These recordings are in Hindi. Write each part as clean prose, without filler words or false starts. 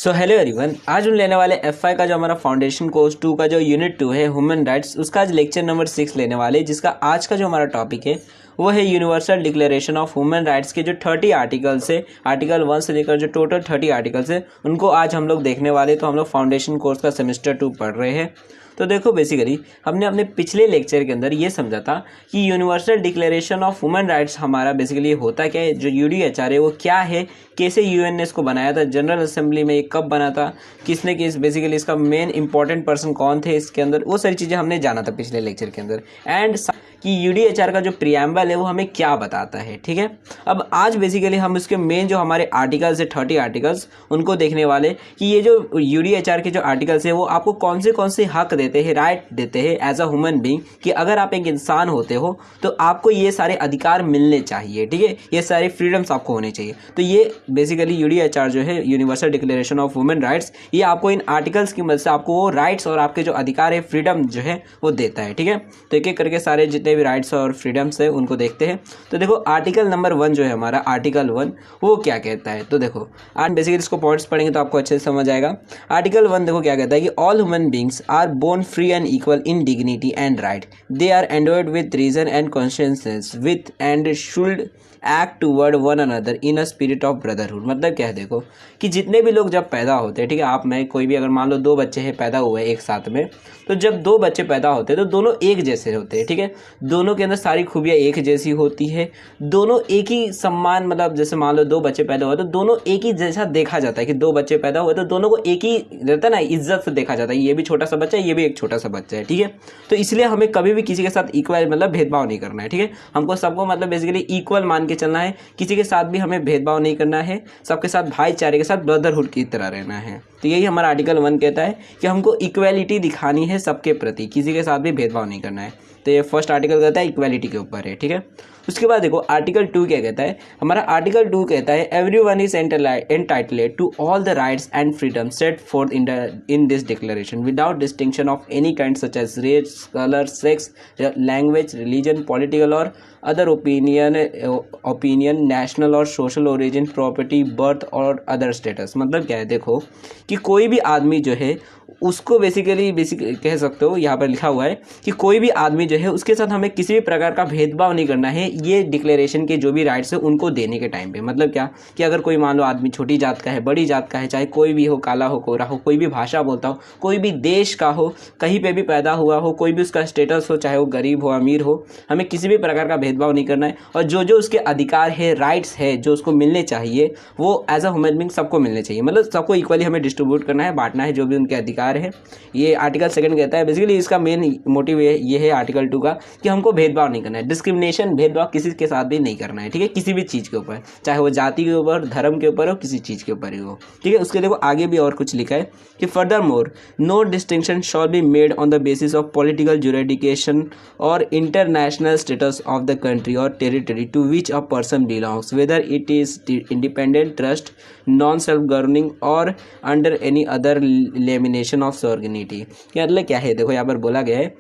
सो हेलो एवरीवन, आज हम लेने वाले एफआई का जो हमारा फाउंडेशन कोर्स 2 का जो यूनिट 2 है ह्यूमन राइट्स, उसका आज लेक्चर नंबर 6 लेने वाले, जिसका आज का जो हमारा टॉपिक है वो है universal declaration of human rights के जो 30 आर्टिकल्स है, आर्टिकल 1 से लेकर जो टोटल 30 आर्टिकल्स है उनको आज हम लोग देखने वाले। तो हम लोग फाउंडेशन कोर्स का सेमेस्टर 2 पढ़ रहे हैं। तो देखो, बेसिकली हमने अपने पिछले लेक्चर के अंदर ये समझा था कि universal declaration of human rights हमारा बेसिकली होता क्या है, जो यूडीएचआर है वो क्या है, कैसे यूएन ने इसको बनाया था, जनरल असेंबली में ये कब बना था, किसने किस बेसिकली इसका मेन इंपॉर्टेंट पर्सन कौन थे इसके अंदर, वो सारी चीज़ें हमने जाना था पिछले लेक्चर के अंदर। एंड कि यूडीएचआर का जो प्रियम्बल है वो हमें क्या बताता है। ठीक है, अब आज बेसिकली हम इसके मेन जो हमारे आर्टिकल्स है 30 आर्टिकल्स उनको देखने वाले कि ये जो यूडीएचआर के जो आर्टिकल्स है वो आपको कौन से हक देते हैं, राइट देते हैं एज अ ह्यूमन बीइंग, कि अगर आप एक इंसान होते हो तो आपको ये सारे अधिकार मिलने चाहिए। ठीक है, ये सारे फ्रीडम्स आपको होने चाहिए। तो ये बेसिकली यूडीएचआर जो है, universal declaration of human rights, ये आपको इन आर्टिकल्स की मदद से आपको वो राइट्स और आपके जो अधिकार है, फ्रीडम जो है वो देता है। ठीक है, तो एक एक करके सारे जितने भी राइट्स और फ्रीडम्स है उनको देखते हैं। तो देखो, आर्टिकल नंबर 1 जो है हमारा, आर्टिकल 1 वो क्या कहता है। तो देखो, आज बेसिकली इसको पॉइंट्स पढ़ेंगे तो आपको अच्छे से समझ आएगा। आर्टिकल 1 देखो क्या कहता है कि all human beings are born free and equal in dignity and right, they are endowed with reason and conscience with and should act toward one another in a spirit of brotherhood. मतलब क्या है, देखो कि जितने भी लोग जब पैदा होते हैं, ठीक है, आप मैं कोई भी, अगर मान लो 2 बच्चे हैं पैदा हुए एक साथ में, तो जब 2 बच्चे पैदा होते हैं तो दोनों एक जैसे होते हैं। ठीक है, दोनों के अंदर सारी खूबियाँ एक जैसी होती है, दोनों एक ही सम्मान, मतलब जैसे मान लो 2 बच्चे पैदा हुए तो दोनों एक ही जैसा देखा जाता है कि 2 बच्चे पैदा हुए तो दोनों को एक ही रहता है ना, इज्जत से देखा जाता है। ये भी छोटा सा बच्चा है, ये भी एक छोटा सा बच्चा है। ठीक है, तो इसलिए हमें कभी भी किसी के साथ इक्वल मतलब भेदभाव नहीं करना है। ठीक है, हमको सबको मतलब बेसिकली इक्वल मान के चलना है, किसी के साथ भी हमें भेदभाव नहीं करना है, सबके साथ भाईचारे के साथ ब्रदरहुड की तरह रहना है। तो यही हमारा आर्टिकल 1 कहता है कि हमको इक्वालिटी दिखानी है सबके प्रति, किसी के साथ भी भेदभाव नहीं करना है। तो ये फर्स्ट आर्टिकल कहता है इक्वालिटी के ऊपर है। ठीक है, उसके बाद देखो आर्टिकल 2 क्या कहता है। हमारा आर्टिकल 2 कहता है everyone is entitled to all the rights and freedom set forth in this declaration without distinction of any kind such as race, colour, sex, language, religion, political और अदर ओपिनियन, नेशनल और सोशल ओरिजिन, प्रॉपर्टी, बर्थ और अदर स्टेटस। मतलब क्या है, देखो कि कोई भी आदमी जो है उसको बेसिकली कह सकते हो, यहाँ पर लिखा हुआ है कि कोई भी आदमी जो है उसके साथ हमें किसी भी प्रकार का भेदभाव नहीं करना है, ये डिक्लेरेशन के जो भी राइट्स है उनको देने के टाइम पे। मतलब क्या कि अगर कोई मान लो आदमी छोटी जात का है, बड़ी जात का है, चाहे कोई भी हो, काला हो, गोरा हो, कोई भी भाषा बोलता हो, कोई भी देश का हो, कहीं पे भी पैदा हुआ हो, कोई भी उसका स्टेटस हो, चाहे वो गरीब हो अमीर हो, हमें किसी भी प्रकार का भेदभाव नहीं करना है। और जो जो उसके अधिकार है, राइट्स है, जो उसको मिलने चाहिए, वो एज अ ह्यूमन बीइंग सबको मिलने चाहिए। मतलब सबको इक्वली हमें डिस्ट्रीब्यूट करना है, बांटना है जो भी उनके अधिकार है। ये आर्टिकल 2 कहता है। बेसिकली इसका मेन मोटिव ये है आर्टिकल 2 का कि हमको भेदभाव नहीं करना है, डिस्क्रिमिनेशन, भेदभाव किसी के साथ भी नहीं करना है। ठीक है, किसी भी चीज़ के ऊपर, चाहे वो जाति के ऊपर, धर्म के ऊपर हो, किसी चीज़ के ऊपर ही हो। ठीक है, उसके देखो आगे भी और कुछ लिखा है कि furthermore no distinction shall be made on the basis of political jurisdiction और international status of the country और territory to which a person belongs, whether it is independent trust, non self governing और under any other limitation of sovereignty. मतलब क्या है, देखो यहाँ पर बोला गया है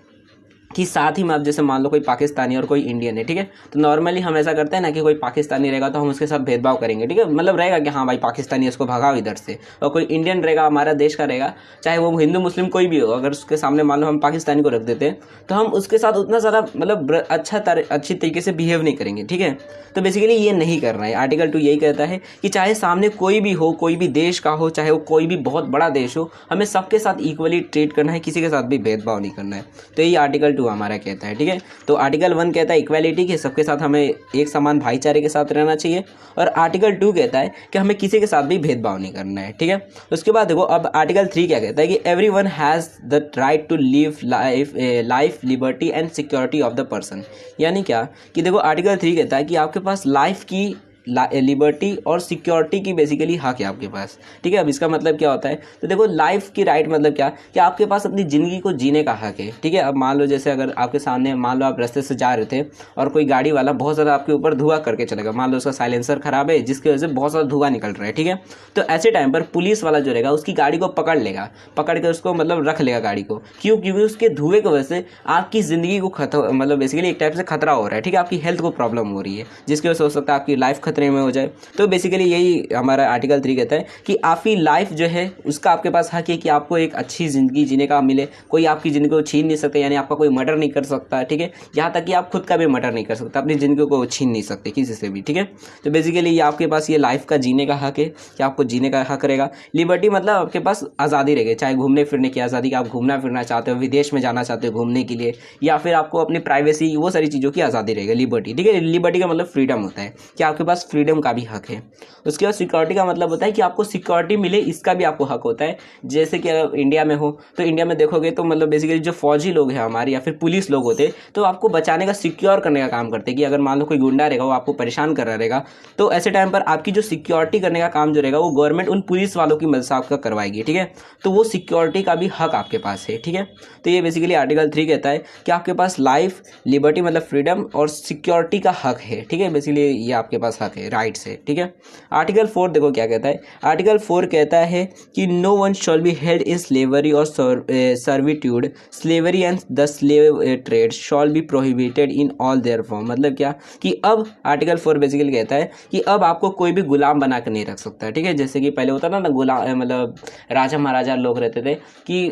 कि साथ ही में आप जैसे मान लो कोई पाकिस्तानी और कोई इंडियन है। ठीक है, तो नॉर्मली हम ऐसा करते हैं ना कि कोई पाकिस्तानी रहेगा तो हम उसके साथ भेदभाव करेंगे। ठीक है, मतलब रहेगा कि हाँ भाई पाकिस्तानी, इसको भगाओ इधर से। और कोई इंडियन रहेगा, हमारा देश का रहेगा, चाहे वो हिंदू मुस्लिम कोई भी हो, अगर उसके सामने मान लो हम पाकिस्तानी को रख देते हैं तो हम उसके साथ उतना ज़्यादा मतलब अच्छी तरीके से बिहेव नहीं करेंगे। ठीक है, तो बेसिकली ये नहीं करना है। आर्टिकल 2 यही कहता है कि चाहे सामने कोई भी हो, कोई भी देश का हो, चाहे वो कोई भी बहुत बड़ा देश हो, हमें सबके साथ इक्वली ट्रीट करना है, किसी के साथ भी भेदभाव नहीं करना है। तो यही आर्टिकल 2 हमारा कहता है। ठीक है, तो आर्टिकल 1 कहता है इक्वालिटी के, सबके साथ हमें एक समान भाईचारे के साथ रहना चाहिए। और आर्टिकल 2 कहता है कि हमें किसी के साथ भी भेदभाव नहीं करना है। ठीक है, उसके बाद देखो अब आर्टिकल 3 क्या कहता है कि everyone has the right to live life, liberty and security of the person. यानी क्या कि देखो आर्टिकल 3 कहता है कि आपके पास लाइफ की, लिबर्टी और सिक्योरिटी की बेसिकली हक है आपके पास। ठीक है, अब इसका मतलब क्या होता है, तो देखो लाइफ की राइट मतलब क्या कि आपके पास अपनी ज़िंदगी को जीने का हक है। ठीक है, अब मान लो जैसे अगर आपके सामने मान लो आप रास्ते से जा रहे थे और कोई गाड़ी वाला बहुत ज़्यादा आपके ऊपर धुआं करके चलेगा, मान लो उसका साइलेंसर खराब है जिसकी वजह से बहुत ज़्यादा धुआं निकल रहा है। ठीक है, तो ऐसे टाइम पर पुलिस वाला जो रहेगा उसकी गाड़ी को पकड़ लेगा, पकड़ के उसको मतलब रख लेगा गाड़ी को। क्यों? क्योंकि उसके धुएं की वजह से आपकी ज़िंदगी को मतलब बेसिकली एक टाइप से खतरा हो रहा है। ठीक है, आपकी हेल्थ को प्रॉब्लम हो रही है, जिसकी वजह से हो सकता है आपकी लाइफ खतरे खतरे में हो जाए। तो बेसिकली यही हमारा आर्टिकल 3 कहता है कि आपकी लाइफ जो है उसका आपके पास हक है कि आपको एक अच्छी ज़िंदगी जीने का मिले, कोई आपकी ज़िंदगी को छीन नहीं सकता, यानी आपका कोई मर्डर नहीं कर सकता, ठीक है। यहाँ तक कि आप खुद का भी मर्डर नहीं कर सकते, अपनी ज़िंदगी को छीन नहीं सकते किसी से भी, ठीक है। तो बेसिकली ये आपके पास ये लाइफ का जीने का हक है कि आपको जीने का हक रहेगा। लिबर्टी मतलब आपके पास आज़ादी रहेगी, चाहे घूमने फिरने की आज़ादी, कि आप घूमना फिरना चाहते हो, विदेश में जाना चाहते हो घूमने के लिए, या फिर आपको अपनी प्राइवेसी, वो सारी चीज़ों की आज़ादी रहेगी, लिबर्टी, ठीक है। लिबर्टी का मतलब फ्रीडम होता है कि आपके पास फ्रीडम का भी हक है। उसके बाद सिक्योरिटी का मतलब होता है कि आपको सिक्योरिटी मिले, इसका भी आपको हक होता है। जैसे कि अगर इंडिया में हो तो इंडिया में देखोगे तो मतलब बेसिकली जो फौजी लोग हैं हमारे या फिर पुलिस लोग होते तो आपको बचाने का, सिक्योर करने का काम करते हैं कि अगर मान लो कोई गुंडा रहेगा वो आपको परेशान कर रहा रहेगा, तो ऐसे टाइम पर आपकी जो सिक्योरिटी करने का काम जो रहेगा वो गवर्नमेंट उन पुलिस वालों की मदद से आपका करवाएगी, ठीक है। तो वो सिक्योरिटी का भी हक आपके पास है, ठीक है। तो ये बेसिकली आर्टिकल 3 कहता है कि आपके पास लाइफ, लिबर्टी मतलब फ्रीडम और सिक्योरिटी का हक है, ठीक है। बेसिकली ये आपके पास हक है, राइट्स है, ठीक है। आर्टिकल 4 देखो क्या कहता है। आर्टिकल 4 कहता है कि no one shall be held in slavery और servitude, slavery and the slave trade shall be prohibited in all their form. मतलब क्या कि अब आर्टिकल 4 बेसिकली कहता है कि अब आपको कोई भी गुलाम बना कर नहीं रख सकता, ठीक है। जैसे कि पहले होता ना गुलाम, मतलब राजा महाराजा लोग रहते थे कि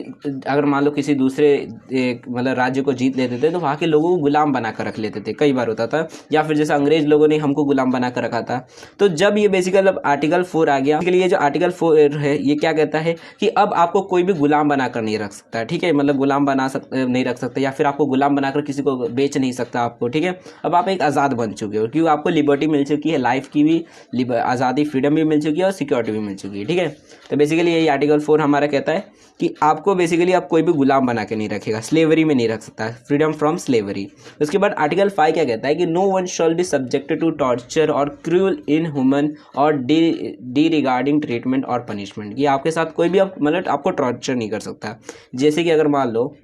अगर मान लो किसी दूसरे मतलब राज्य को जीत लेते थे तो वहाँ के लोगों को गुलाम बना कर रख लेते थे, कई बार होता था। या फिर जैसे अंग्रेज लोगों ने हमको गुलाम बना कर रखा था। तो जब ये बेसिकली अब आर्टिकल 4 आ गया, के लिए जो आर्टिकल 4 है ये क्या कहता है कि अब आपको कोई भी गुलाम बनाकर नहीं रख सकता, ठीक है। मतलब गुलाम नहीं रख सकते, या फिर आपको गुलाम बनाकर किसी को बेच नहीं सकता आपको, ठीक है। अब आप एक आज़ाद बन चुके हो क्योंकि आपको लिबर्टी मिल चुकी है, लाइफ की भी आज़ादी, फ्रीडम भी मिल चुकी है और सिक्योरिटी भी मिल चुकी है, ठीक है। तो बेसिकली यही आर्टिकल 4 हमारा कहता है कि आपको बेसिकली आप कोई भी गुलाम बना के नहीं रखेगा, स्लेवरी में नहीं रख सकता, फ्रीडम फ्रॉम स्लेवरी। उसके बाद आर्टिकल 5 क्या कहता है कि no one shall be subjected to torture और क्रूअल, इनह्यूमन और डी रिगार्डिंग ट्रीटमेंट और पनिशमेंट। कि आपके साथ कोई भी मतलब आपको टॉर्चर नहीं कर सकता। जैसे कि अगर मान लो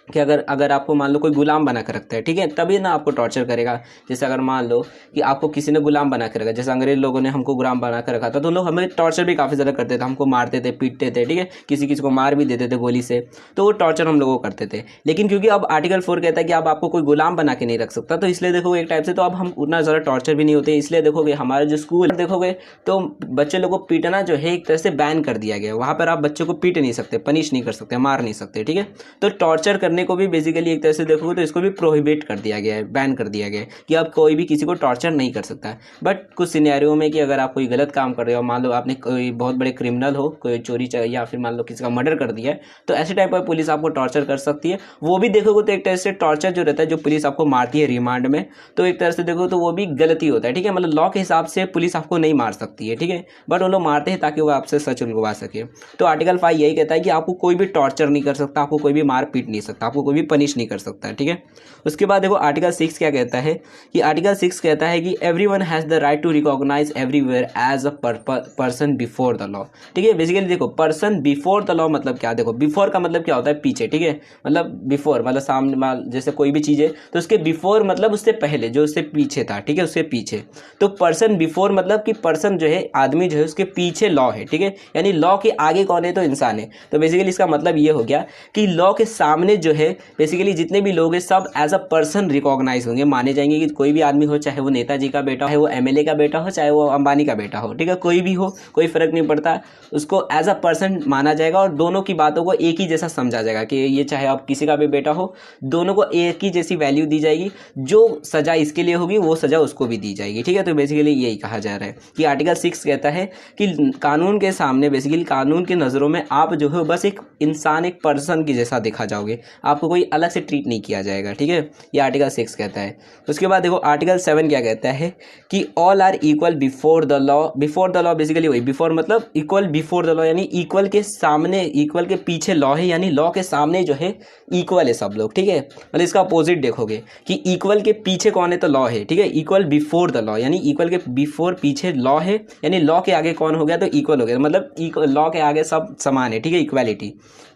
कि अगर आपको मान लो कोई गुलाम बना कर रखता है, ठीक है, तभी ना आपको टॉर्चर करेगा। जैसे अगर मान लो कि आपको किसी ने गुलाम बना कर रखा, जैसे अंग्रेज लोगों ने हमको गुलाम बना कर रखा था, तो लोग हमें टॉर्चर भी काफ़ी ज़्यादा करते थे, हमको मारते थे, पीटते थे, ठीक है, किसी किसी को मार भी देते थे गोली से। तो वो टॉर्चर हम लोगों को करते थे। लेकिन क्योंकि अब आर्टिकल 4 कहता है कि अब आपको कोई गुलाम बना के नहीं रख सकता, तो इसलिए देखोगे एक टाइप से तो अब हम उतना ज़्यादा टॉर्चर भी नहीं होते। इसलिए देखोगे हमारे जो स्कूल देखोगे तो बच्चे लोगों को पीटना जो है एक तरह से बैन कर दिया गया है। वहाँ पर आप बच्चों को पीट नहीं सकते, पनिश नहीं कर सकते, मार नहीं सकते, ठीक है। तो टॉर्चर करने को भी बेसिकली एक तरह से देखोगे तो इसको भी प्रोहिबिट कर दिया गया है, बैन कर दिया गया है कि अब कोई भी किसी को टॉर्चर नहीं कर सकता है। बट कुछ सिनेरियो में कि अगर आप कोई गलत काम कर रहे हो, मान लो आपने कोई बहुत बड़े क्रिमिनल हो, कोई चोरी या फिर मान लो किसी का मर्डर कर दिया है, तो ऐसे टाइप पर पुलिस आपको टॉर्चर कर सकती है। वो भी देखोगे तो एक तरह से टॉर्चर जो रहता है, जो पुलिस आपको मारती है रिमांड में, तो एक तरह से देखो तो वो भी गलती होता है, ठीक है। मतलब लॉ के हिसाब से पुलिस आपको नहीं मार सकती है, ठीक है, बट वो लोग मारते हैं ताकि वो आपसे सच उगवा सके। तो आर्टिकल 5 यही कहता है कि आपको कोई भी टॉर्चर नहीं कर सकता, आपको कोई भी मार पीट नहीं सकता, आपको कोई भी पनिश नहीं कर सकता, ठीक है। उसके बाद देखो आर्टिकल 6 क्या कहता है कि आर्टिकल 6 कहता है कि everyone has the right to recognize everywhere as a person before the law, ठीक है। बेसिकली देखो पर्सन बिफोर द लॉ मतलब क्या, देखो बिफोर का मतलब क्या होता है, पीछे, ठीक है। मतलब बिफोर मतलब सामने, जैसे कोई भी चीज़ है तो उसके बिफोर मतलब उससे पहले, जो उससे पीछे था, ठीक है, उसके पीछे। तो पर्सन बिफोर मतलब कि पर्सन जो है, आदमी जो है, उसके पीछे लॉ है, ठीक है। यानी लॉ के आगे कौन है, तो इंसान है। तो बेसिकली इसका मतलब ये हो गया कि लॉ के सामने जो है बेसिकली जितने भी लोग हैं सब एज अ पर्सन रिकॉग्नाइज होंगे, माने जाएंगे। कि कोई भी आदमी हो, चाहे वो नेताजी का बेटा हो, वो एमएलए का बेटा हो, चाहे वो अंबानी का बेटा हो, ठीक है, कोई भी हो, कोई फर्क नहीं पड़ता, उसको एज अ पर्सन माना जाएगा और दोनों की बातों को एक ही जैसा समझा जाएगा कि ये चाहे आप किसी का भी बेटा हो, दोनों को एक ही जैसी वैल्यू दी जाएगी। जो सजा इसके लिए होगी वो सजा उसको भी दी जाएगी, ठीक है। तो बेसिकली यही कहा जा रहा है कि आर्टिकल 6 कहता है कि कानून के सामने, बेसिकली कानून की नज़रों में आप जो है बस एक इंसान, एक पर्सन की जैसा देखा जाओगे, आपको कोई अलग से ट्रीट नहीं किया जाएगा, ठीक है। ये आर्टिकल 6 कहता है। उसके बाद देखो आर्टिकल 7 क्या कहता है कि all are equal before the law. Before the law basically वही, बिफोर मतलब इक्वल, बिफोर द लॉ यानी इक्वल के सामने, इक्वल के पीछे लॉ है, यानी लॉ के सामने जो है इक्वल है सब लोग, ठीक है। मतलब इसका अपोजिट देखोगे कि इक्वल के पीछे कौन है, तो लॉ है, ठीक है। इक्वल बिफोर द लॉ यानी इक्वल के बिफोर, पीछे लॉ है, यानी लॉ के आगे कौन हो गया, तो इक्वल हो गया। मतलब लॉ के आगे सब समान है, ठीक है, इक्वालिटी।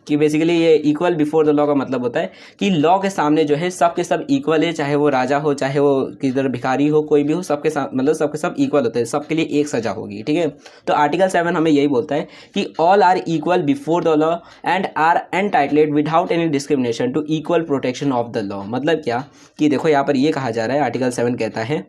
कि बेसिकली ये इक्वल बिफोर द लॉ का मतलब होता है कि लॉ के सामने जो है सब के सब इक्वल है, चाहे वो राजा हो, चाहे वो किधर भिखारी हो, कोई भी हो, सबके साथ मतलब सबके सब इक्वल होते हैं, सबके लिए एक सजा होगी, ठीक है। तो आर्टिकल 7 हमें यही बोलता है कि all are equal before the law and are entitled without any discrimination to equal protection of the law. मतलब क्या कि देखो यहाँ पर ये कहा जा रहा है, आर्टिकल 7 कहता है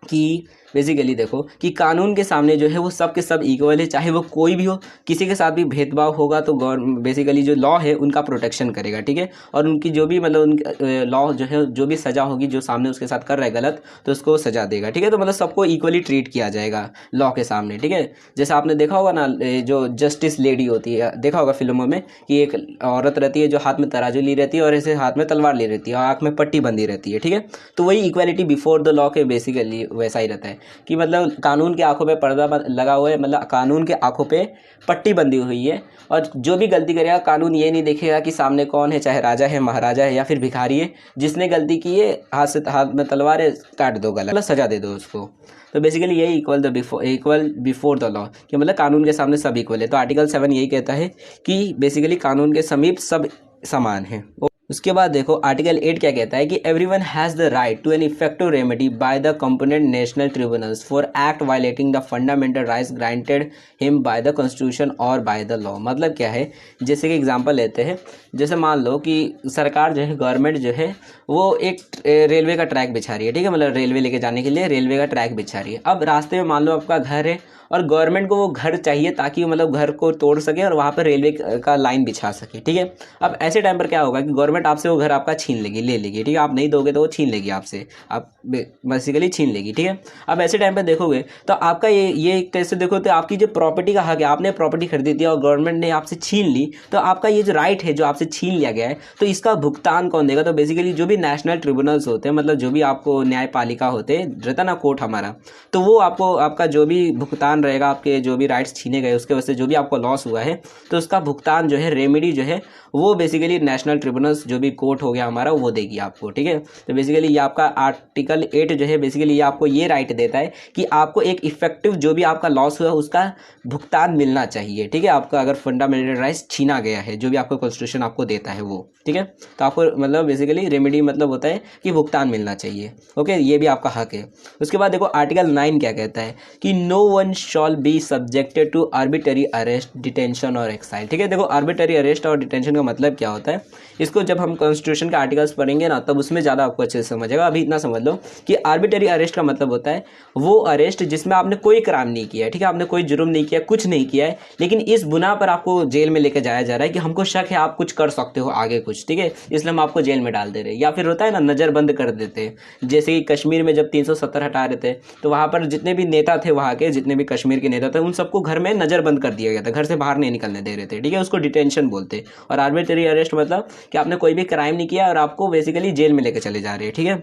कि बेसिकली देखो कि कानून के सामने जो है वो सब के सब इक्वल है, चाहे वो कोई भी हो, किसी के साथ भी भेदभाव होगा तो बेसिकली जो लॉ है उनका प्रोटेक्शन करेगा, ठीक है। और उनकी जो भी मतलब उनकी लॉ जो है, जो भी सज़ा होगी, जो सामने उसके साथ कर रहा है गलत तो उसको सज़ा देगा, ठीक है। तो मतलब सबको इक्वली ट्रीट किया जाएगा लॉ के सामने, ठीक है। जैसे आपने देखा होगा ना, जो जस्टिस लेडी होती है, देखा होगा फिल्मों में कि एक औरत रहती है जो हाथ में तराजू ली रहती है और ऐसे हाथ में तलवार ली रहती है और आँख में पट्टी बंधी रहती है, ठीक है। तो वही इक्वालिटी बिफोर द लॉ के बेसिकली वैसा ही रहता है कि मतलब कानून के आंखों पे पर्दा लगा हुआ है, मतलब कानून के आंखों पे पट्टी बंधी हुई है, और जो भी गलती करेगा कानून ये नहीं देखेगा कि सामने कौन है, चाहे राजा है, महाराजा है या फिर भिखारी है, जिसने गलती की है हाथ में तलवार है, काट दो गला, मतलब सजा दे दो उसको। तो बेसिकली यही इक्वल बिफोर द लॉ कि मतलब कानून के सामने सब इक्वल है। तो आर्टिकल 7 यही कहता है कि बेसिकली कानून के समीप सब समान है। उसके बाद देखो आर्टिकल 8 क्या कहता है कि everyone has the right to an effective remedy by the component national tribunals for act violating the fundamental rights granted him by the constitution और बाय द लॉ। मतलब क्या है, जैसे कि एग्जांपल लेते हैं, जैसे मान लो कि सरकार जो है, गवर्नमेंट जो है वो एक रेलवे का ट्रैक बिछा रही है, ठीक है, मतलब रेलवे लेके जाने के लिए रेलवे का ट्रैक बिछा रही है। अब रास्ते में मान लो आपका घर है और गवर्नमेंट को वो घर चाहिए ताकि मतलब घर को तोड़ सके और वहाँ पर रेलवे का लाइन बिछा सके, ठीक है। अब ऐसे टाइम पर क्या होगा कि गवर्नमेंट आपसे वो घर आपका छीन लेगी, ले लेगी, ठीक है। आप नहीं दोगे तो वो छीन लेगी आपसे, आप बेसिकली छीन लेगी, ठीक है। अब ऐसे टाइम पर देखोगे तो आपका ये कैसे देखो तो आपकी जो प्रॉपर्टी का हक है, आपने प्रॉपर्टी खरीदी थी और गवर्नमेंट ने आपसे छीन ली, तो आपका ये जो राइट है जो आपसे छीन लिया गया है, तो इसका भुगतान कौन देगा? तो बेसिकली जो भी नेशनल ट्रिब्यूनल्स होते हैं, मतलब जो भी आपको न्यायपालिका होते रहता ना, कोर्ट हमारा, तो वो आपको आपका जो भी भुगतान रहेगा, आपके जो भी राइट्स छीने गए उसके वजह से जो भी आपको लॉस हुआ है, तो उसका भुगतान जो है, रेमेडी जो है, वो बेसिकली नेशनल ट्रिब्यूनल्स जो भी कोर्ट हो गया हमारा वो देगी आपको, ठीक है। तो बेसिकली ये आपका आर्टिकल 8 जो है बेसिकली ये आपको ये राइट देता है कि आपको एक इफेक्टिव जो भी आपका लॉस हुआ उसका भुगतान मिलना चाहिए, ठीक है। आपका अगर फंडामेंटल राइट्स छीना गया है, जो भी आपको कॉन्स्टिट्यूशन आपको देता है वो, ठीक है, तो आपको मतलब बेसिकली रेमेडी मतलब होता है कि भुगतान मिलना चाहिए, ओके, ये भी आपका हक है। उसके बाद देखो आर्टिकल 9 क्या कहता है कि no one shall be subjected to arbitrary arrest, detention और एक्साइल, ठीक है। देखो आर्बिटरी अरेस्ट और डिटेंशन का मतलब क्या होता है, इसको जब हम कॉन्स्टिट्यूशन के आर्टिकल्स पढ़ेंगे ना तब उसमें ज़्यादा आपको अच्छे से समझेगा। अभी इतना समझ लो कि आर्बिटरी अरेस्ट का मतलब होता है वो अरेस्ट जिसमें आपने कोई क्राइम नहीं किया है, ठीक है, आपने कोई जुर्म नहीं किया, कुछ नहीं किया है, लेकिन इस बुना पर आपको जेल में लेकर जाया जा रहा है कि हमको शक है आप कुछ कर सकते हो आगे कुछ, ठीक है, इसलिए हम आपको जेल में डाल दे रहे हैं। या फिर होता है ना नज़रबंद कर देते हैं, जैसे कि कश्मीर में जब 370 हटा रहे थे तो वहाँ पर जितने भी नेता थे, वहाँ के जितने भी कश्मीर के नेता थे, उन सबको घर में नज़रबंद कर दिया गया था, घर से बाहर नहीं निकलने दे रहे थे, ठीक है, उसको डिटेंशन बोलते। और आर्बिट्री अरेस्ट मतलब कि आपने कोई भी क्राइम नहीं किया और आपको बेसिकली जेल में लेके चले जा रहे हैं, ठीक है,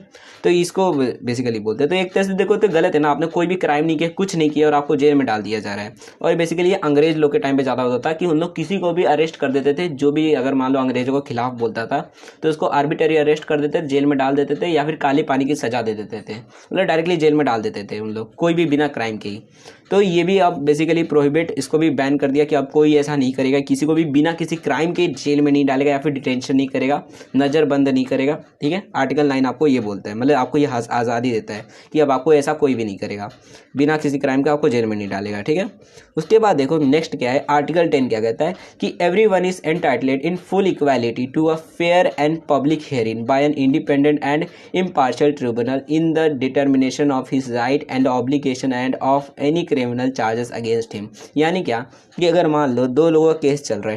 तो इसको बेसिकली बोलते हैं। तो एक तरह से देखो तो गलत है ना, आपने कोई भी क्राइम नहीं किया, कुछ नहीं किया और आपको जेल में डाल दिया जा रहा है। और बेसिकली ये अंग्रेज लोग के टाइम पे ज़्यादा होता था कि उन लोग किसी को भी अरेस्ट कर देते थे, जो भी अगर मान लो अंग्रेजों के खिलाफ बोलता था तो उसको आर्बिट्री अरेस्ट कर देते थे, जेल में डाल देते थे, या फिर काले पानी की सजा दे देते थे, मतलब डायरेक्टली जेल में डाल देते थे उन लोग, कोई भी बिना क्राइम के ही। तो ये भी अब बेसिकली प्रोहिबिट, इसको भी बैन कर दिया कि अब कोई ऐसा नहीं करेगा, किसी को भी बिना किसी क्राइम के जेल में नहीं डालेगा या फिर डिटेंशन नहीं करेगा, नज़रबंद नहीं करेगा, ठीक है। आर्टिकल 9 आपको ये बोलता है, मतलब आपको ये आज़ादी देता है कि अब आपको ऐसा कोई भी नहीं करेगा, बिना किसी क्राइम के आपको जेल में नहीं डालेगा, ठीक है। उसके बाद देखो नेक्स्ट क्या है, आर्टिकल 10 क्या कहता है कि everyone is entitled in full equality to a fair and public hearing by an independent and impartial tribunal in the determination of his right and obligation and of any criminal charges against him. यानी क्या कि अगर मान लो दो लोगों का केस चल रहा है,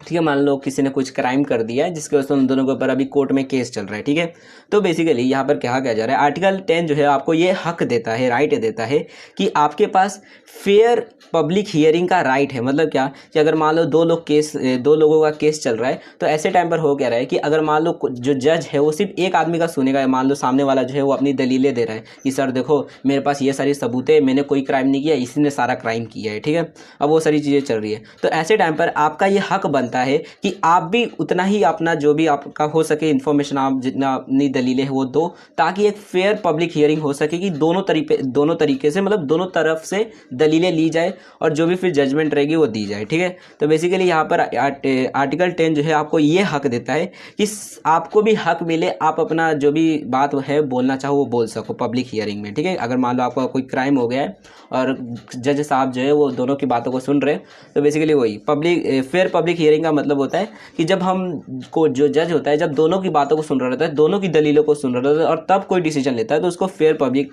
ठीक है, मान लो किसी ने कुछ क्राइम कर दिया है जिसके वजह से उन दोनों के ऊपर अभी कोर्ट में केस चल रहा है, ठीक है। तो बेसिकली यहाँ पर कहा जा रहा है, आर्टिकल 10 जो है आपको ये हक देता है, राइट देता है कि आपके पास फेयर पब्लिक हियरिंग का राइट है। मतलब क्या कि अगर मान लो दो लोगों का केस चल रहा है तो ऐसे टाइम पर हो क्या रहा है कि अगर मान लो जो जज है वो सिर्फ एक आदमी का सुनेगा, मान लो सामने वाला जो है वो अपनी दलीलें दे रहा है कि सर देखो मेरे पास ये सारी सबूत है, मैंने कोई क्राइम नहीं किया, इसी ने सारा क्राइम किया है, ठीक है, अब वो सारी चीज़ें चल रही है। तो ऐसे टाइम पर आपका ये हक बनता है कि आप भी उतना ही अपना जो भी आपका हो सके इन्फॉर्मेशन, आप जितना अपनी दलीलें हैं वो दो, ताकि एक फेयर पब्लिक हियरिंग हो सके कि दोनों तरीके से, मतलब दोनों तरफ से दलीलें ली जाए और जो भी फिर जजमेंट रहेगी वो दी जाए, ठीक है। तो बेसिकली यहाँ पर आर्टिकल 10 जो है आपको ये हक देता है कि आपको भी हक मिले, आप अपना जो भी बात है बोलना चाहो वो बोल सको पब्लिक हियरिंग में, ठीक है। अगर मान लो आपका कोई क्राइम हो गया है और जज साहब जो है वो दोनों की बातों को सुन रहे हैं, तो बेसिकली वही फेयर पब्लिक हियरिंग हियरिंग का मतलब होता है कि जब हम को जो जज होता है जब दोनों की बातों को सुन रहा रहता है, दोनों की दलीलों को सुन रहा रहता है और तब कोई डिसीजन लेता है तो उसको फेयर पब्लिक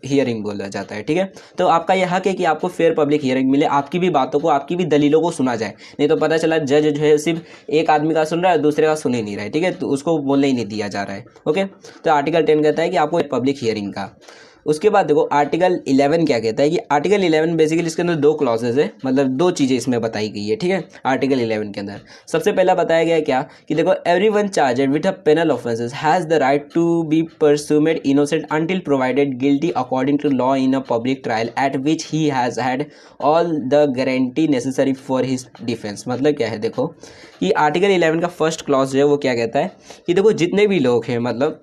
हियरिंग बोला जाता है। ठीक है, तो आपका यह हक है कि आपको फेयर पब्लिक हियरिंग मिले, आपकी भी बातों को, आपकी भी दलीलों को सुना जाए। नहीं तो पता चला जज जो है सिर्फ एक आदमी का सुन रहा है, दूसरे का सुन ही नहीं रहा है। ठीक है, तो उसको बोलने ही नहीं दिया जा रहा है। ओके, तो आर्टिकल 10 कहता है कि आपको पब्लिक हियरिंग का। उसके बाद देखो आर्टिकल 11 क्या कहता है कि आर्टिकल 11 बेसिकली इसके अंदर दो क्लॉजेज है, मतलब दो चीज़ें इसमें बताई गई है। ठीक है, आर्टिकल 11 के अंदर सबसे पहला बताया गया है क्या कि देखो everyone charged with a penal offences has the right to be presumed innocent until provided guilty according to law in a public trial at which he has had all the guarantee necessary for his defence. मतलब क्या है देखो कि आर्टिकल 11 का फर्स्ट क्लॉज जो है वो क्या कहता है कि देखो जितने भी लोग हैं, मतलब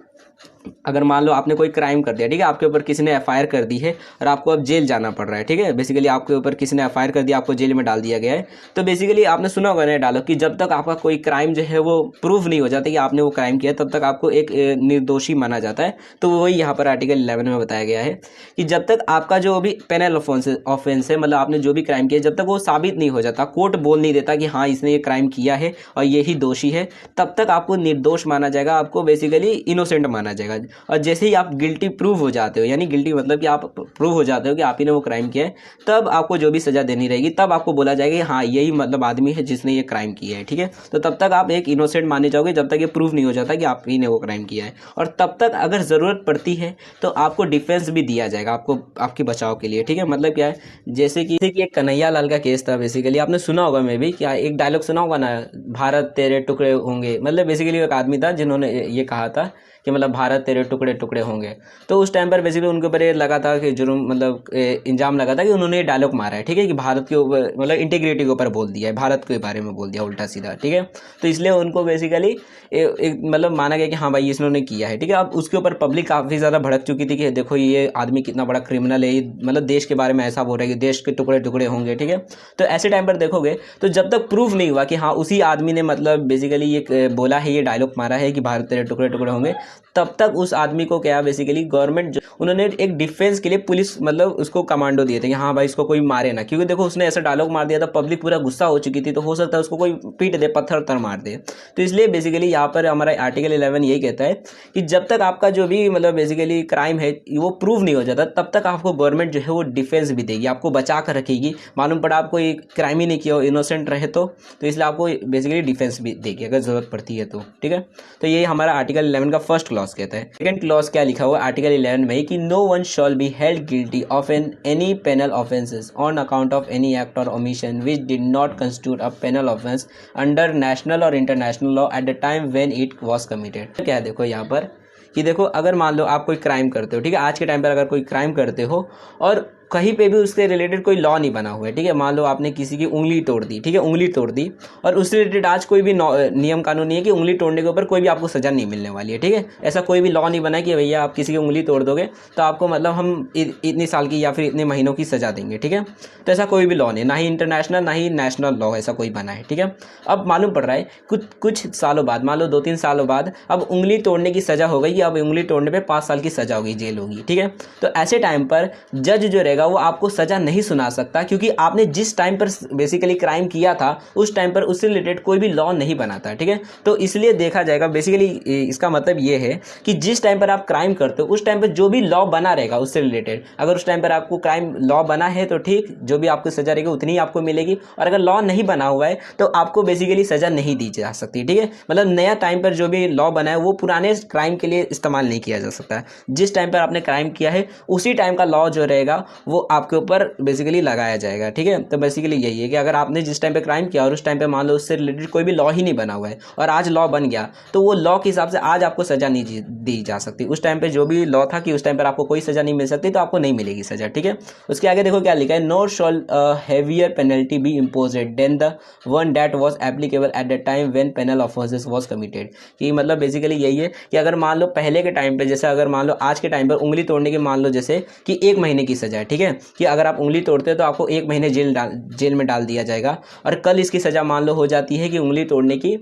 अगर मान लो आपने कोई क्राइम कर दिया, ठीक है, आपके ऊपर किसी ने एफआईआर कर दी है और आपको अब जेल जाना पड़ रहा है। ठीक है, बेसिकली आपके ऊपर किसी ने एफआईआर कर दिया, आपको जेल में डाल दिया गया है। तो बेसिकली आपने सुना होगा ना डायलॉग कि जब तक आपका कोई क्राइम जो है वो प्रूफ नहीं हो जाता कि आपने वो क्राइम किया, तब तक आपको एक निर्दोषी माना जाता है। तो वही यहाँ पर आर्टिकल 11 में बताया गया है कि जब तक आपका जो भी पेनल ऑफेंस है, मतलब आपने जो भी क्राइम किया, जब तक वो साबित नहीं हो जाता, कोर्ट बोल नहीं देता कि हाँ इसने ये क्राइम किया है और यही दोषी है, तब तक आपको निर्दोष माना जाएगा, आपको बेसिकली इनोसेंट माना जाएगा। और जैसे ही आप गिल्टी प्रूव हो जाते हो, यानी गिल्टी मतलब कि आप प्रूव हो जाते हो कि आप ही ने वो क्राइम किया है, तब आपको जो भी सजा देनी रहेगी, तब आपको बोला जाएगा कि हाँ यही मतलब आदमी है जिसने ये क्राइम किया है। ठीक है, तो तब तक आप एक इनोसेंट माने जाओगे जब तक ये प्रूव नहीं हो जाता कि आप ही ने वो क्राइम किया है। और तब तक अगर ज़रूरत पड़ती है तो आपको डिफेंस भी दिया जाएगा, आपको आपके बचाव के लिए। ठीक है, मतलब क्या है जैसे कि एक कन्हैया लाल का केस था, बेसिकली आपने सुना होगा, मे भी क्या एक डायलॉग सुना होगा ना, भारत तेरे टुकड़े होंगे। मतलब बेसिकली एक आदमी था जिन्होंने ये कहा था कि मतलब भारत तेरे टुकड़े टुकड़े होंगे। तो उस टाइम पर बेसिकली उनके ऊपर ये लगा था कि जुर्म, मतलब इंजाम लगा था कि उन्होंने ये डायलॉग मारा है। ठीक है, कि भारत के ऊपर मतलब इंटीग्रिटी के ऊपर बोल दिया है, भारत के बारे में बोल दिया उल्टा सीधा। ठीक है, तो इसलिए उनको बेसिकली मतलब माना गया कि हाँ भाई इसने किया है। ठीक है, अब उसके ऊपर पब्लिक काफ़ी ज़्यादा भड़क चुकी थी कि देखो ये आदमी कितना बड़ा क्रिमिनल है, मतलब देश के बारे में ऐसा बोल रहा है कि देश के टुकड़े टुकड़े होंगे। ठीक है, तो ऐसे टाइम पर देखोगे तो जब तक प्रूफ नहीं हुआ कि हाँ उसी आदमी ने मतलब बेसिकली ये बोला है, ये डायलॉग मारा है कि भारत तेरे टुकड़े टुकड़े होंगे, तब तक उस आदमी को क्या बेसिकली गवर्नमेंट उन्होंने एक डिफेंस के लिए पुलिस मतलब उसको कमांडो दिए थे कि हाँ भाई इसको कोई मारे ना, क्योंकि देखो उसने ऐसा डायलॉग मार दिया था, पब्लिक पूरा गुस्सा हो चुकी थी, तो हो सकता है उसको कोई पीट दे, पत्थर उत्थर मार दे। तो इसलिए बेसिकली यहाँ पर हमारा आर्टिकल 11 यही कहता है कि जब तक आपका जो भी मतलब बेसिकली क्राइम है वो प्रूव नहीं हो जाता, तब तक आपको गवर्नमेंट जो है वो डिफेंस भी देगी, आपको बचा कर रखेगी। मालूम पड़ा आप कोई क्राइम ही नहीं किया हो, इनोसेंट रहे तो इसलिए आपको बेसिकली डिफेंस भी देगी अगर जरूरत पड़ती है तो। ठीक है, तो ये हमारा आर्टिकल 11 का फर्स्ट क्लॉज कहता है। सेकंड क्लॉज क्या लिखा हुआ आर्टिकल 11 में कि no one shall be held guilty of any penal offences on account of any act और omission which did not constitute a penal offence under national और international law at the time when it was committed. क्या है देखो यहाँ पर कि देखो अगर मान लो आप कोई क्राइम करते हो, ठीक है, आज के टाइम पर अगर कोई क्राइम करते हो और कहीं पे भी उसके रिलेटेड कोई लॉ नहीं बना हुआ है, ठीक है, मान लो आपने किसी की उंगली तोड़ दी, ठीक है, उंगली तोड़ दी और उससे रिलेटेड आज कोई भी नियम कानून नहीं है कि उंगली तोड़ने के ऊपर कोई भी आपको सजा नहीं मिलने वाली है। ठीक है, ऐसा कोई भी लॉ नहीं बना है कि भैया आप किसी की उंगली तोड़ दोगे तो आपको मतलब हम इतनी साल की या फिर इतने महीनों की सजा देंगे। ठीक है, तो ऐसा कोई भी लॉ नहीं, ना ही इंटरनेशनल ना ही नेशनल लॉ ऐसा कोई बना है। ठीक है, अब मालूम पड़ रहा है कुछ सालों बाद, मान लो 2-3 सालों बाद अब उंगली तोड़ने की सजा हो गई, अब उंगली तोड़ने पर 5 साल की सजा होगी, जेल होगी। ठीक है, तो ऐसे टाइम पर जज जो रहेगा वो आपको सजा नहीं सुना सकता, क्योंकि आपने जिस टाइम पर बेसिकली क्राइम किया था उस टाइम पर उससे रिलेटेड कोई भी लॉ नहीं बना था। ठीक है, तो इसलिए देखा जाएगा बेसिकली इसका मतलब ये है कि जिस टाइम पर आप क्राइम करते हो उस टाइम पर जो भी लॉ बना रहेगा उससे रिलेटेड, अगर उस टाइम पर आपको क्राइम लॉ बना है तो ठीक, जो भी आपको सजा रहेगी उतनी ही आपको मिलेगी, और अगर लॉ नहीं बना हुआ है तो आपको बेसिकली सजा नहीं दी जा सकती। ठीक है, मतलब नया टाइम पर जो भी लॉ बना है वो पुराने क्राइम के लिए इस्तेमाल नहीं किया जा सकता है। जिस टाइम पर आपने क्राइम किया है उसी टाइम का लॉ जो रहेगा वो आपके ऊपर बेसिकली लगाया जाएगा। ठीक है, तो बेसिकली यही है कि अगर आपने जिस टाइम पे क्राइम किया और उस टाइम पे मान लो उससे रिलेटेड कोई भी लॉ ही नहीं बना हुआ है और आज लॉ बन गया, तो वो लॉ के हिसाब से आज आपको सजा नहीं दी जा सकती। उस टाइम पे जो भी लॉ था कि उस टाइम पर आपको कोई सजा नहीं मिल सकती, तो आपको नहीं मिलेगी सजा। ठीक है, उसके आगे देखो क्या लिखा है, nor shall heavier penalty be imposed than the one that was applicable at the time when penal offences was committed. कि मतलब बेसिकली यही है कि अगर मान लो पहले के टाइम पे, जैसे अगर मान लो आज के टाइम पर उंगली तोड़ने की मान लो जैसे कि 1 महीने की सजा है, ठीक है, कि अगर आप उंगली तोड़ते हो तो आपको 1 महीने जेल में डाल दिया जाएगा, और कल इसकी सजा मान लो हो जाती है कि उंगली तोड़ने की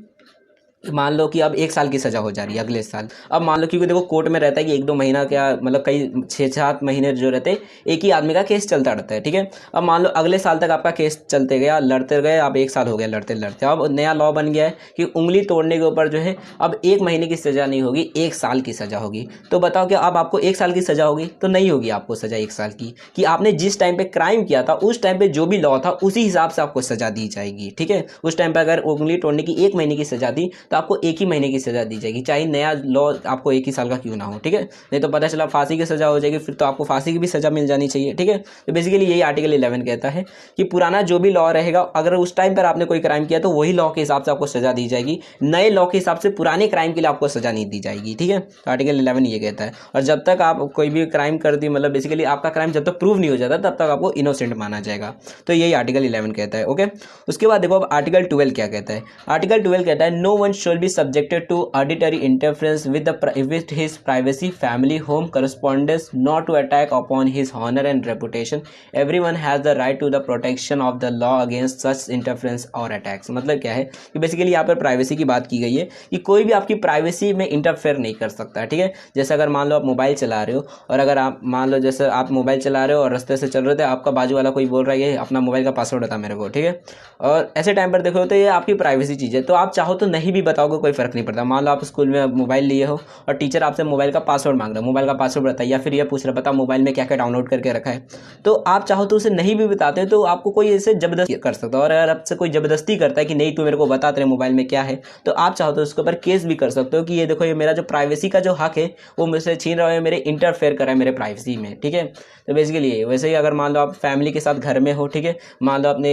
मान लो कि अब 1 साल की सज़ा हो जा रही है अगले साल। अब मान लो, क्योंकि देखो कोर्ट में रहता है कि 1-2 महीना क्या मतलब कई 6-7 महीने जो रहते हैं एक ही आदमी का केस चलता रहता है, ठीक है। अब मान लो अगले साल तक आपका केस चलते गया, लड़ते गए, अब 1 साल हो गया लड़ते लड़ते। अब नया लॉ बन गया है कि उंगली तोड़ने के ऊपर जो है अब 1 महीने की सज़ा नहीं होगी, 1 साल की सज़ा होगी। तो बताओ कि अब आपको 1 साल की सज़ा होगी? तो नहीं होगी आपको सज़ा 1 साल की, कि आपने जिस टाइम पे क्राइम किया था उस टाइम पे जो भी लॉ था उसी हिसाब से आपको सज़ा दी जाएगी, ठीक है। उस टाइम पे अगर उंगली तोड़ने की 1 महीने की सज़ा दी तो आपको 1 ही महीने की सज़ा दी जाएगी, चाहे नया लॉ आपको 1 ही साल का क्यों ना हो, ठीक है। नहीं तो पता चला फांसी की सज़ा हो जाएगी, फिर तो आपको फांसी की भी सज़ा मिल जानी चाहिए, ठीक है। तो बेसिकली यही आर्टिकल 11 कहता है कि पुराना जो भी लॉ रहेगा, अगर उस टाइम पर आपने कोई क्राइम किया तो वही लॉ के हिसाब से आपको सज़ा दी जाएगी, नए लॉ के हिसाब से पुराने क्राइम के लिए आपको सज़ा नहीं दी जाएगी, ठीक है। तो आर्टिकल 11 ये कहता है। और जब तक आप कोई भी क्राइम कर दी, मतलब बेसिकली आपका क्राइम जब तक प्रूव नहीं हो जाता तब तक आपको इनोसेंट माना जाएगा। तो यही आर्टिकल 11 कहता है, ओके। उसके बाद देखो अब आर्टिकल 12 क्या कहता है। आर्टिकल 12 कहता है no one shall be subjected to arbitrary interference with his privacy, family, home, correspondence, not to attack upon his honor and reputation. Everyone has the right to the protection of the law against such interference or attacks. मतलब क्या है कि बेसिकली यहाँ पर प्राइवेसी की बात की गई है कि कोई भी आपकी प्राइवेसी में इंटरफेयर नहीं कर सकता, ठीक है। जैसे अगर मान लो आप मोबाइल चला रहे हो और अगर आप मान लो जैसे आप मोबाइल चला रहे हो और रास्ते से चल रहे थे, आपका बाजू वाला कोई बोल रहा है ये अपना मोबाइल का पासवर्ड बता मेरे को, ठीक है। और ऐसे टाइम पर देखो तो ये आपकी प्राइवेसी चीज़ है, तो आप चाहो तो नहीं भी बताओगे कोई फर्क नहीं पड़ता। मान लो आप स्कूल में मोबाइल लिए हो और टीचर आपसे मोबाइल का पासवर्ड मांग रहा है, मोबाइल का पासवर्ड बताइए, या फिर ये पूछ रहा है बता मोबाइल में क्या क्या डाउनलोड करके रखा है, तो आप चाहो तो उसे नहीं भी बताते तो आपको कोई ऐसे जबरदस्ती कर सकता है। और अगर आपसे कोई जबरदस्ती करता है कि नहीं तू मेरे को बता तेरे मोबाइल में क्या है, तो आप चाहो तो उसके ऊपर केस भी कर सकते हो कि ये देखो ये मेरा जो प्राइवेसी का जो हक है वो मुझसे छीन रहा है, मेरे इंटरफेयर कर रहा है मेरे प्राइवेसी में, ठीक है। तो बेसिकली वैसे ही अगर मान लो आप फैमिली के साथ घर में हो, ठीक है, मान लो अपने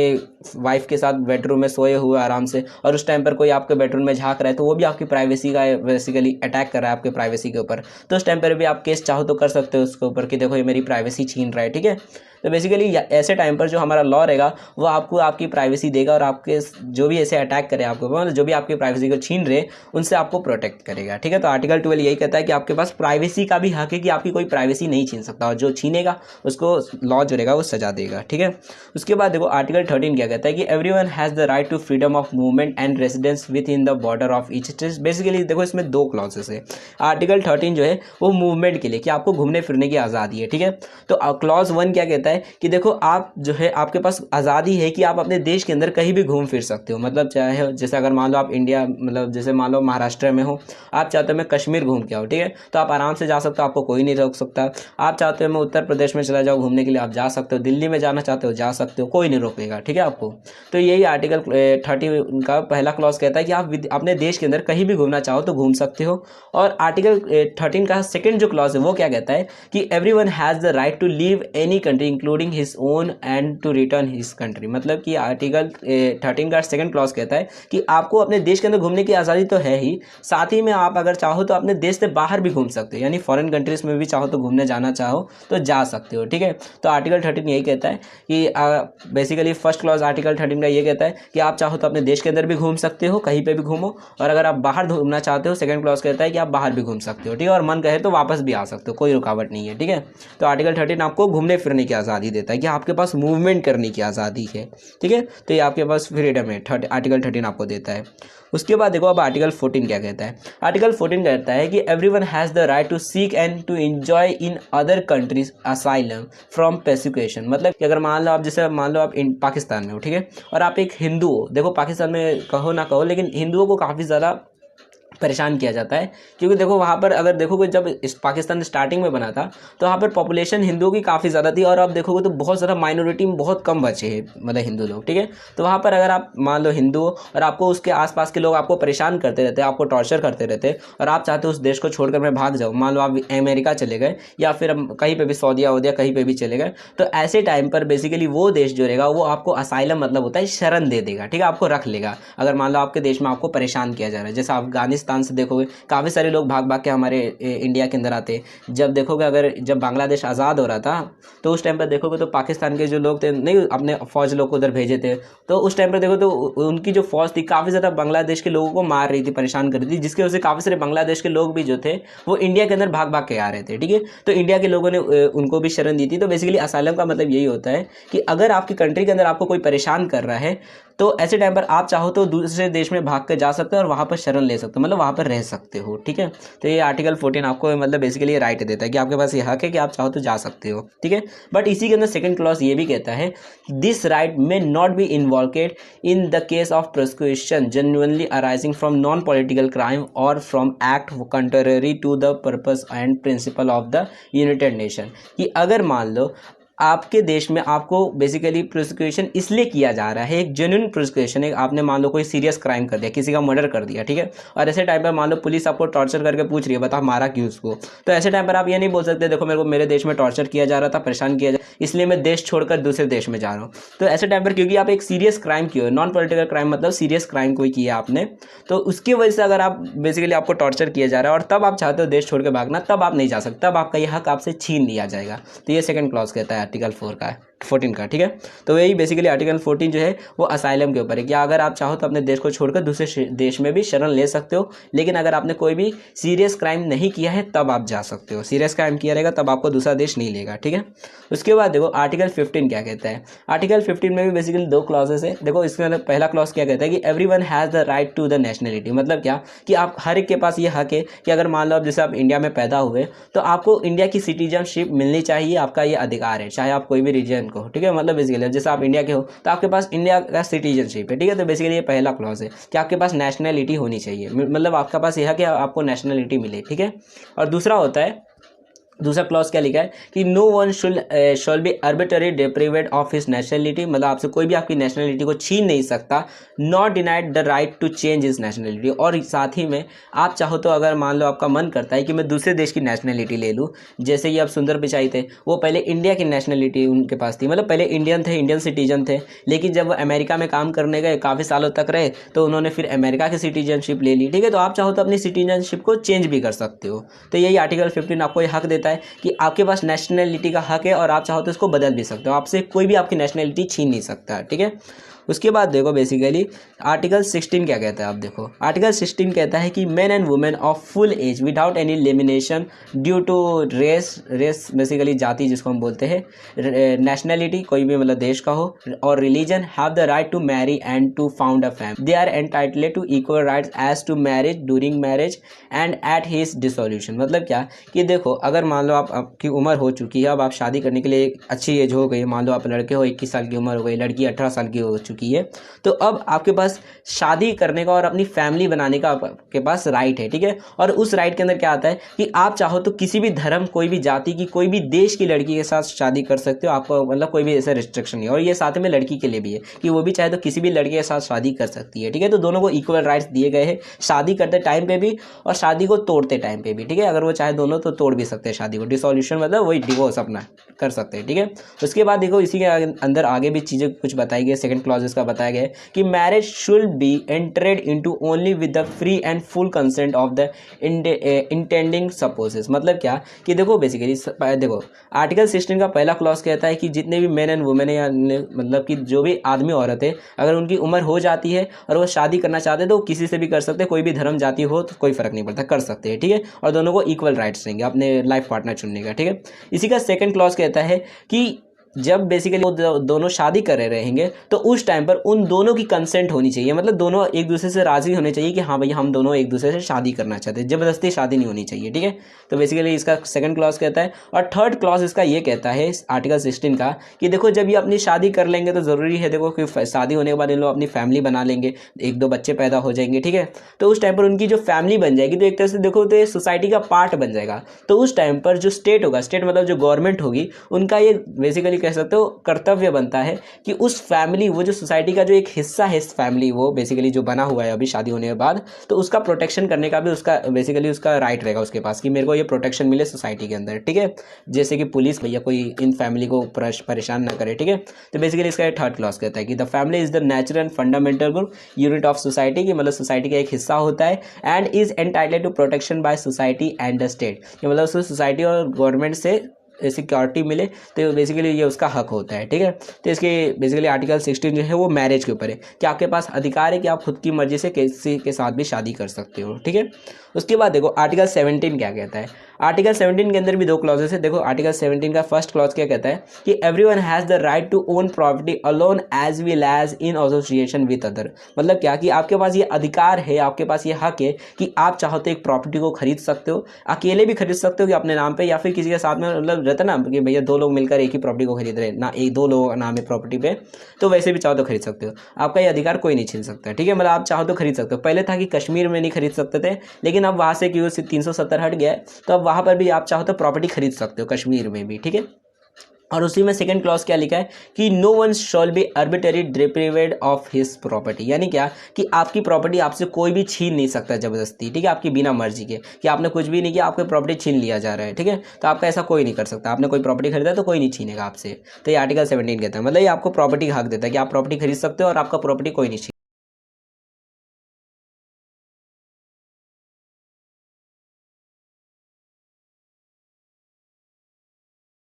वाइफ के साथ बेडरूम में सोए हुए आराम से और उस टाइम पर कोई आपके बेडरूम में झांक रहा है, तो वो भी आपकी प्राइवेसी का बेसिकली अटैक कर रहा है आपके प्राइवेसी के ऊपर, तो उस टाइम पर भी आप केस चाहो तो कर सकते हो उसके ऊपर कि देखो ये मेरी प्राइवेसी छीन रहा है, ठीक है। तो बेसिकली ऐसे टाइम पर जो हमारा लॉ रहेगा वो आपको आपकी प्राइवेसी देगा और आपके जो भी ऐसे अटैक करे आपको, मतलब जो भी आपकी प्राइवेसी को छीन रहे उनसे आपको प्रोटेक्ट करेगा, ठीक है। तो आर्टिकल 12 यही कहता है कि आपके पास प्राइवेसी का भी हक है कि आपकी कोई प्राइवेसी नहीं छीन सकता, और जो छीनेगा उसको लॉ जो रहेगा वो सजा देगा, ठीक है। उसके बाद देखो आर्टिकल 13 क्या कहता है कि everyone has the right to freedom of movement and residence within the border of each state. Basically देखो इसमें 2 क्लॉजेस है। आर्टिकल 13 जो है वो मूवमेंट के लिए कि आपको घूमने फिरने की आज़ादी है, ठीक है। तो क्लॉज 1 क्या कहता है कि देखो आप जो है आपके पास आज़ादी है कि आप अपने देश के अंदर कहीं भी घूम फिर सकते हो, मतलब चाहे जैसे अगर मान लो आप इंडिया मतलब जैसे मान लो महाराष्ट्र में हो, आप चाहते हो मैं कश्मीर घूम के आओ, ठीक है, तो आप आराम से जा सकते हो, आपको कोई नहीं रोक सकता। आप चाहते हो मैं उत्तर प्रदेश में चला जाऊँ घूमने के लिए, आप जा सकते हो, दिल्ली में जाना चाहते हो जा सकते हो, कोई नहीं रोकेगा, ठीक है आपको। तो यही आर्टिकल 30 का पहला क्लॉज कहता है कि आप अपने देश के अंदर कहीं भी घूमना चाहो तो घूम सकते हो। और आर्टिकल 13 का सेकेंड जो क्लॉज है वो क्या कहता है कि everyone has the right to leave any country including his own and to return his country. मतलब कि आर्टिकल 13 का सेकंड क्लॉज कहता है कि आपको अपने देश के अंदर घूमने की आज़ादी तो है ही, साथ ही में आप अगर चाहो तो अपने देश से बाहर भी घूम सकते हो, यानी फॉरेन कंट्रीज में भी चाहो तो घूमने जाना चाहो तो जा सकते हो, ठीक है। तो आर्टिकल 13 यही कहता है कि बेसिकली फर्स्ट क्लॉज आर्टिकल 13 का ये कहता है कि आप चाहो तो अपने देश के अंदर भी घूम सकते हो, कहीं पर भी घूमो, और अगर आप बाहर घूमना चाहते हो सेकंड क्लॉज कहता है कि आप बाहर भी घूम सकते हो, ठीक है, और मन कहे तो वापस भी आ सकते हो, कोई रुकावट नहीं है, ठीक है। तो आर्टिकल 13 आपको घूमने फिरने की आज़ादी देता है कि आपके पास मूवमेंट करने की आज़ादी है, ठीक है। तो ये आपके पास फ्रीडम है, आर्टिकल 13 आपको देता है। उसके बाद देखो अब आर्टिकल 14 क्या कहता है। आर्टिकल 14 कहता है कि everyone has the right to seek and to enjoy in other countries asylum from prosecution. मतलब कि अगर मान लो आप जैसे मान लो आप पाकिस्तान में हो, ठीक है, और आप एक हिंदू हो, देखो पाकिस्तान में कहो ना कहो लेकिन हिंदुओं को काफ़ी ज़्यादा परेशान किया जाता है, क्योंकि देखो वहाँ पर अगर देखोगे जब इस पाकिस्तान स्टार्टिंग में बना था तो वहाँ पर पॉपुलेशन हिंदुओं की काफ़ी ज़्यादा थी, और आप देखोगे तो बहुत ज़्यादा माइनॉरिटी में बहुत कम बचे हैं मतलब हिंदू लोग, ठीक है। तो वहाँ पर अगर आप मान लो हिंदू हो और आपको उसके आसपास के लोग आपको परेशान करते रहते हैं, आपको टॉर्चर करते रहते हैं, और आप चाहते हो उस देश को छोड़कर मैं भाग जाऊँ, मान लो आप अमेरिका चले गए या फिर कहीं पर भी सऊदीया वूदिया कहीं पर भी चले गए, तो ऐसे टाइम पर बेसिकली वो देश जो रहेगा वो आपको असाइलम मतलब होता है शरण दे देगा, ठीक है, आपको रख लेगा। अगर मान लो आपके देश में आपको परेशान किया जा रहा है, जैसे अफगानिस्तान से देखोगे काफ़ी सारे लोग भाग भाग के हमारे इंडिया के अंदर आते। जब देखोगे अगर जब बांग्लादेश आज़ाद हो रहा था तो उस टाइम पर देखोगे तो पाकिस्तान के जो लोग थे नहीं अपने फ़ौज लोग को उधर भेजे थे, तो उस टाइम पर देखो तो उनकी जो फ़ौज थी काफ़ी ज़्यादा बांग्लादेश के लोगों को मार रही थी, परेशान कर रही थी, जिसकी वजह से काफ़ी सारे बांग्लादेश के लोग भी जो थे वो इंडिया के अंदर भाग भाग के आ रहे थे, ठीक है। तो इंडिया के लोगों ने उनको भी शरण दी थी। तो बेसिकली असाइलम का मतलब यही होता है कि अगर आपकी कंट्री के अंदर आपको कोई परेशान कर रहा है तो ऐसे टाइम पर आप चाहो तो दूसरे देश में भाग कर जा सकते हो और वहाँ पर शरण ले सकते हो, मतलब वहाँ पर रह सकते हो। ठीक है, तो ये आर्टिकल 14 आपको मतलब बेसिकली राइट देता है कि आपके पास ये हक है कि आप चाहो तो जा सकते हो। ठीक है, बट इसी के अंदर सेकंड क्लॉज ये भी कहता है this right may not be involved in the case of prosecution genuinely arising from non political crime और from act contrary to the purpose and principle of the United Nation. कि अगर मान लो आपके देश में आपको बेसिकली प्रोसिक्यूशन इसलिए किया जा रहा है, एक जेन्युइन प्रोसिक्यूशन है, आपने मान लो कोई सीरियस क्राइम कर दिया, किसी का मर्डर कर दिया, ठीक है, और ऐसे टाइम पर मान लो पुलिस आपको टॉर्चर करके पूछ रही है बता मारा क्यों उसको, तो ऐसे टाइम पर आप ये नहीं बोल सकते देखो मेरे को मेरे देश में टॉर्चर किया जा रहा था, परेशान किया जा इसलिए मैं देश छोड़कर दूसरे देश में जा रहा हूँ। तो ऐसे टाइम पर क्योंकि आप एक सीरियस क्राइम किए हो, नॉन पॉलिटिकल क्राइम मतलब सीरियस क्राइम कोई किया आपने, तो उसकी वजह से अगर आप बेसिकली आपको टॉर्चर किया जा रहा है और तब आप चाहते हो देश छोड़ के भागना, तब आप नहीं जा सकते, तब आपका ये हक आपसे छीन लिया जाएगा। तो ये सेकंड क्लॉज कहता है आर्टिकल 14 का। ठीक है, तो यही बेसिकली आर्टिकल 14 जो है वो असाइलम के ऊपर है कि अगर आप चाहो तो अपने देश को छोड़कर दूसरे देश में भी शरण ले सकते हो, लेकिन अगर आपने कोई भी सीरियस क्राइम नहीं किया है तब आप जा सकते हो। सीरियस क्राइम किया रहेगा तब आपको दूसरा देश नहीं लेगा। ठीक है, उसके बाद देखो आर्टिकल 15 क्या कहता है। आर्टिकल 15 में भी बेसिकली दो क्लॉजेस है। देखो इसके अंदर पहला क्लॉज क्या कहता है कि everyone has the right to the nationality. मतलब क्या कि आप हर एक के पास ये हक है कि अगर मान लो आप जैसे आप इंडिया में पैदा हुए तो आपको इंडिया की सिटीजनशिप मिलनी चाहिए, आपका ये अधिकार है, चाहे आप कोई भी रीजन को। ठीक है, मतलब बेसिकली जैसे आप इंडिया के हो तो आपके पास इंडिया का सिटीजनशिप है। ठीक है, तो बेसिकली ये पहला क्लॉज है कि आपके पास नेशनलिटी होनी चाहिए, मतलब आपके पास यह है कि आपको नेशनलिटी मिले। ठीक है, और दूसरा होता है, दूसरा क्लॉज क्या लिखा है कि no one shall be arbitrary deprived of his nationality. मतलब आपसे कोई भी आपकी नेशनलिटी को छीन नहीं सकता, not denied the right to change his nationality. और साथ ही में आप चाहो तो अगर मान लो आपका मन करता है कि मैं दूसरे देश की नेशनलिटी ले लूँ, जैसे ये अब सुंदर पिचाई थे, वो पहले इंडिया की नेशनलिटी उनके पास थी, मतलब पहले इंडियन थे, इंडियन सिटीजन थे, लेकिन जब वो अमेरिका में काम करने गए काफ़ी सालों तक रहे तो उन्होंने फिर अमेरिका की सिटीजनशिप ले ली। ठीक है, तो आप चाहो तो अपनी सिटीजनशिप को चेंज भी कर सकते हो। तो यही आर्टिकल 15 आपको ये हक देता है कि आपके पास नेशनलिटी का हक है और आप चाहो तो इसको बदल भी सकते हो, आपसे कोई भी आपकी नेशनलिटी छीन नहीं सकता। ठीक है, उसके बाद देखो बेसिकली आर्टिकल 16 क्या कहता है। आप देखो आर्टिकल 16 कहता है कि men and women of full age without any limitation due to race basically जाति जिसको हम बोलते हैं, नेशनलिटी कोई भी मतलब देश का हो, और religion have the right to marry and to found a family. They are entitled to equal rights as to marriage, during marriage and at his dissolution. मतलब क्या कि देखो अगर मान लो आपकी उम्र हो चुकी है, अब आप शादी करने के लिए अच्छी एज हो गई, मान लो आप लड़के हो 21 साल की उम्र हो गई, लड़की 18 साल की हो चुकी है, तो अब आपके पास शादी करने का और अपनी फैमिली बनाने का आपके पास राइट है। ठीक है, और उस राइट के अंदर क्या आता है कि आप चाहो तो किसी भी धर्म, कोई भी जाति की, कोई भी देश की लड़की के साथ शादी कर सकते हो, आपको मतलब कोई भी ऐसा रिस्ट्रिक्शन नहीं है। और ये साथ में लड़की के लिए भी है कि वो भी चाहे तो किसी भी लड़के के साथ शादी कर सकती है। ठीक है, तो दोनों को इक्वल राइट्स दिए गए हैं, शादी करते टाइम पे भी और शादी को तोड़ते टाइम पे भी। ठीक है, अगर वो चाहे दोनों तो तोड़ भी सकते हैं शादी को, डिसोल्यूशन मतलब वही डिवोर्स अपना कर सकते हैं। ठीक है, उसके बाद देखो इसी के अंदर आगे भी चीज़ें कुछ बताई गई, सेकंड क्लॉज इसका बताया गया है कि marriage should be entered into only with the free and full consent of the intending spouses. मतलब क्या कि देखो बेसिकली देखो आर्टिकल 16 का पहला क्लॉज कहता है कि जितने भी मेन एंड वुमेन है, या मतलब कि जो भी आदमी औरत है, अगर उनकी उम्र हो जाती है और वो शादी करना चाहते हैं तो किसी से भी कर सकते हैं, कोई भी धर्म जाति हो तो कोई फर्क नहीं पड़ता, कर सकते हैं। ठीक है, और दोनों को इक्वल राइट्स रहेंगे अपने लाइफ पार्टनर चुनने का। ठीक है, इसी का सेकंड क्लॉज कहता है कि जब बेसिकली वो दोनों शादी कर रहे रहेंगे तो उस टाइम पर उन दोनों की कंसेंट होनी चाहिए, मतलब दोनों एक दूसरे से राजी होने चाहिए कि हाँ भाई हम दोनों एक दूसरे से शादी करना चाहते हैं, जबरदस्ती शादी नहीं होनी चाहिए। ठीक है, तो बेसिकली इसका सेकंड क्लॉज कहता है। और थर्ड क्लॉज इसका ये कहता है आर्टिकल 16 का कि देखो जब ये अपनी शादी कर लेंगे तो ज़रूरी है देखो कि शादी होने के बाद इन लोग अपनी फैमिली बना लेंगे, एक दो बच्चे पैदा हो जाएंगे। ठीक है, तो उस टाइम पर उनकी जो फैमिली बन जाएगी तो एक तरह से देखो तो ये सोसाइटी का पार्ट बन जाएगा। तो उस टाइम पर जो स्टेट होगा, स्टेट मतलब जो गवर्नमेंट होगी, उनका ये बेसिकली कह सकते हो कर्तव्य बनता है कि उस फैमिली, वो जो सोसाइटी का जो एक हिस्सा है इस फैमिली, वो बेसिकली जो बना हुआ है अभी शादी होने के बाद, तो उसका प्रोटेक्शन करने का भी उसका बेसिकली उसका राइट रहेगा उसके पास कि मेरे को ये प्रोटेक्शन मिले सोसाइटी के अंदर। ठीक है, जैसे कि पुलिस भैया कोई इन फैमिली को परेशान ना करे। ठीक है, तो बेसिकली इसका थर्ड क्लॉज कहता है कि the family is the natural and fundamental unit of society, की मतलब सोसाइटी का एक हिस्सा होता है, and is entitled to protection by society and the state, मतलब सोसाइटी और गवर्नमेंट से सिक्योरिटी मिले तो बेसिकली ये उसका हक होता है। ठीक है, तो इसके बेसिकली आर्टिकल 16 जो है वो मैरिज के ऊपर है कि आपके पास अधिकार है कि आप खुद की मर्जी से किसी के साथ भी शादी कर सकते हो। ठीक है, उसके बाद देखो आर्टिकल 17 क्या कहता है। आर्टिकल 17 के अंदर भी दो क्लॉजेस है। देखो आर्टिकल 17 का फर्स्ट क्लॉज क्या कहता है कि everyone has the right to own property alone as well as in association with other. मतलब क्या कि आपके पास ये अधिकार है, आपके पास ये हक है कि आप चाहो तो एक प्रॉपर्टी को खरीद सकते हो, अकेले भी खरीद सकते हो कि अपने नाम पे, या फिर किसी के साथ में, मतलब रहता ना कि भैया दो लोग मिलकर एक ही प्रॉपर्टी को खरीद रहे ना, एक दो लोग नाम है प्रॉपर्टी पे, तो वैसे भी चाहो तो खरीद सकते हो। आपका ये अधिकार कोई नहीं छीन सकता है, ठीक है। मतलब आप चाहो तो खरीद सकते हो। पहले था कि कश्मीर में नहीं खरीद सकते थे, लेकिन अब वहाँ से क्यों 370 हट गया है, तो अब वहाँ पर भी आप चाहो तो प्रॉपर्टी खरीद सकते हो, कश्मीर में भी, ठीक है। और उसी में सेकंड क्लॉज क्या लिखा है कि no one shall be arbitrary deprived of his property. यानी क्या कि आपकी प्रॉपर्टी आपसे कोई भी छीन नहीं सकता जबरदस्ती, ठीक है, आपकी बिना मर्जी के, कि आपने कुछ भी नहीं किया, आपकी प्रॉपर्टी छीन लिया जा रहा है, ठीक है। तो आपका ऐसा कोई नहीं कर सकता। आपने कोई प्रॉपर्टी खरीदा तो कोई नहीं छीनेगा आपसे। तो ये आर्टिकल 17 कहता है, मतलब ये आपको प्रॉपर्टी का हक देता है कि आप प्रॉपर्टी खरीद सकते हो और आपका प्रॉपर्टी कोई नहीं छीन